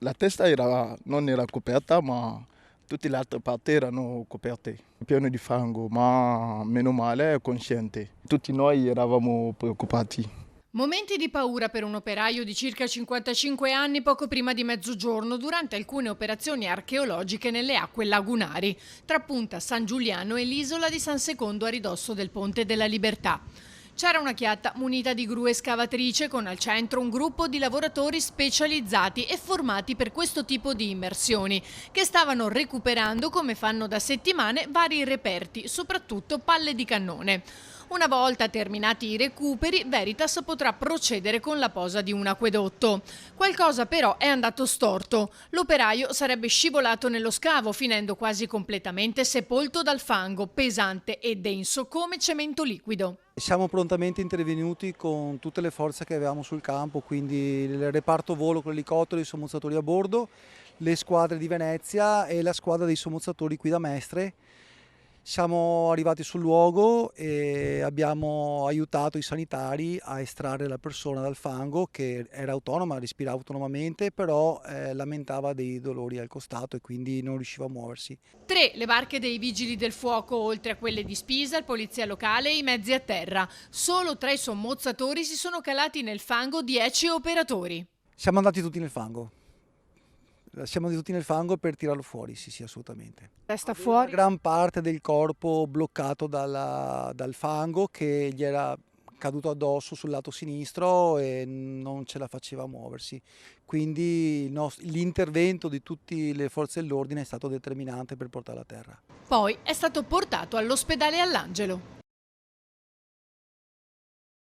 La testa non era coperta, ma tutte le altre parti erano coperte, piene di fango, ma meno male è cosciente. Tutti noi eravamo preoccupati. Momenti di paura per un operaio di circa 55 anni poco prima di mezzogiorno durante alcune operazioni archeologiche nelle acque lagunari tra Punta San Giuliano e l'isola di San Secondo a ridosso del Ponte della Libertà. C'era una chiatta munita di gru escavatrice con al centro un gruppo di lavoratori specializzati e formati per questo tipo di immersioni, che stavano recuperando, come fanno da settimane, vari reperti, soprattutto palle di cannone. Una volta terminati i recuperi, Veritas potrà procedere con la posa di un acquedotto. Qualcosa però è andato storto. L'operaio sarebbe scivolato nello scavo, finendo quasi completamente sepolto dal fango, pesante e denso come cemento liquido. Siamo prontamente intervenuti con tutte le forze che avevamo sul campo, quindi il reparto volo con l'elicottero e i sommozzatori a bordo, le squadre di Venezia e la squadra dei sommozzatori qui da Mestre. Siamo arrivati sul luogo e abbiamo aiutato i sanitari a estrarre la persona dal fango, che era autonoma, respirava autonomamente, però lamentava dei dolori al costato e quindi non riusciva a muoversi. 3 le barche dei vigili del fuoco, oltre a quelle di Spisa, il polizia locale e i mezzi a terra. Solo tra i sommozzatori si sono calati nel fango 10 operatori. Siamo andati tutti nel fango. Siamo andati tutti nel fango per tirarlo fuori, sì, sì, assolutamente. Resta fuori. Gran parte del corpo bloccato dal fango che gli era caduto addosso sul lato sinistro e non ce la faceva muoversi. Quindi l'intervento di tutte le forze dell'ordine è stato determinante per portarla a terra. Poi è stato portato all'ospedale all'Angelo.